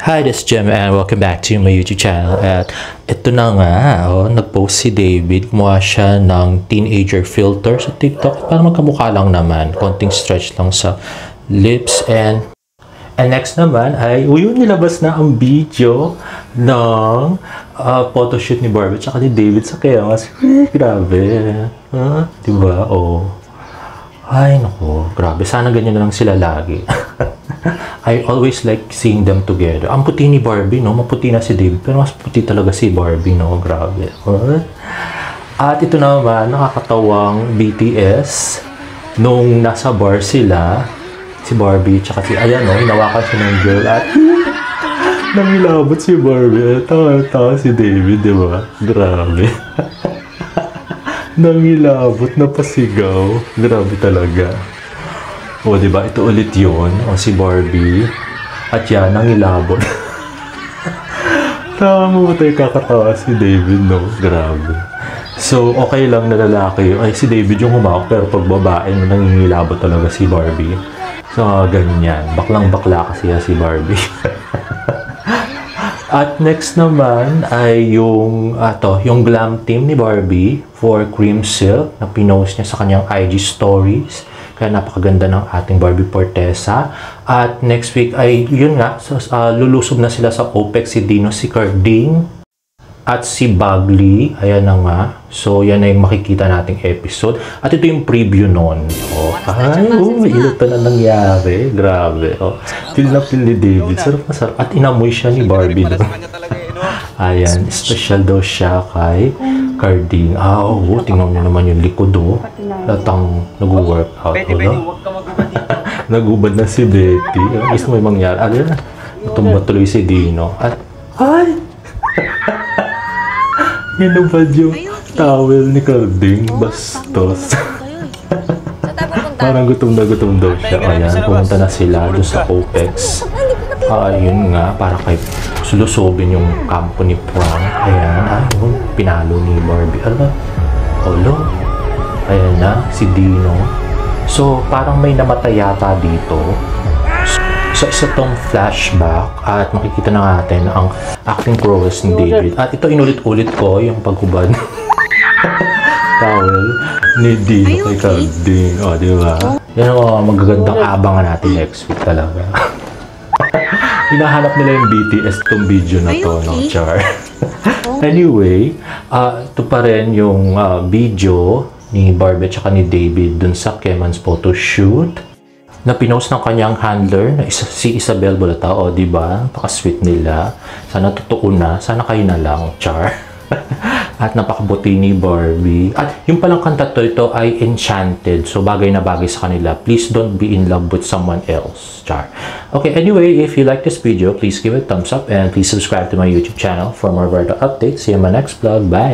Hi, this is Jim and welcome back to my YouTube channel. At ito na nga, nag-post si David. Gumawa siya ng teenager filter sa TikTok. Para magkamukha lang naman. Konting stretch lang sa lips and next naman ay yun, nilabas na ang video ng photoshoot ni Barbie at ni David sa Kemas. Grabe. Diba? Ay, naku. Grabe. Sana ganyan na lang sila lagi. I always like seeing them together. Ang puti ni Barbie, no? Maputi na si David. Pero mas puti talaga si Barbie, no? Grabe. At ito naman, nakakatawang BTS. Nung nasa bar sila, si Barbie, tsaka si, ayan, no? Hinawakan siya ng girl at namilabot si Barbie. Tawa si David, di ba? Grabe. Namilabot na pasigaw. Grabe talaga. Diba? Ito ulit yun. Si Barbie. At yan, nangilabot. Tama tayo kakatawa si David, no? Grabe. So, okay lang na lalaki. Ay, si David yung humawak. Pero pag babae, nangingilabot talaga si Barbie. So, ganyan. Baklang-bakla kasi si Barbie. At next naman ay yung glam team ni Barbie for Cream Silk na pinost niya sa kanyang IG stories. Kaya napakaganda ng ating Barbie Fortesa. At next week ay yun nga, lulusob na sila sa OPEX si Dino, si Carding at si Bagley. Ayan na nga. So yan na yung makikita nating episode. At ito yung preview nun. May ilot na nangyari. Grabe. Feel na feel ni David. Sarap na sarap. At inamoy siya ni Barbie. Ayan. Special daw siya kay Carding. Tingnan niyo naman yung likod, Latang nag-workout. Nagubad na si Betty. Gusto mo yung mangyari. Ayan. Natumba tuloy si Dino. At, hinubad yung towel ni Carding. Bastos. Parang gutom daw siya. Ayan. Pumunta na sila doon sa OPEX. Ayun nga. Para kay sulusobin yung kampo ni Frank. Ayan. Pinalo ni Barbie. Ayan na, si Dino. So, parang may namatay yata dito. So, isa tong flashback at makikita na natin ang acting prowess ni David. At ito, inulit-ulit ko yung paghubad towel ni Dino kay Carding. Diba? Yan ang magagandang abangan natin next week talaga. Hinahanap nila yung BTS itong video na to, no? Char. Anyway, ito pa rin yung video ni Barbie at ni David dun sa Keman's photo shoot na pinost ng kanyang handler na si Isabel Bolata. Diba? Napaka-sweet nila. Sana totoo na. Sana kayo na lang. Char. At napakabuti ni Barbie. At yung palang kanta ito ay Enchanted. So, bagay na bagay sa kanila. Please don't be in love with someone else. Char. Okay, anyway, if you like this video, please give it a thumbs up and please subscribe to my YouTube channel for more viral updates. See you in my next vlog. Bye!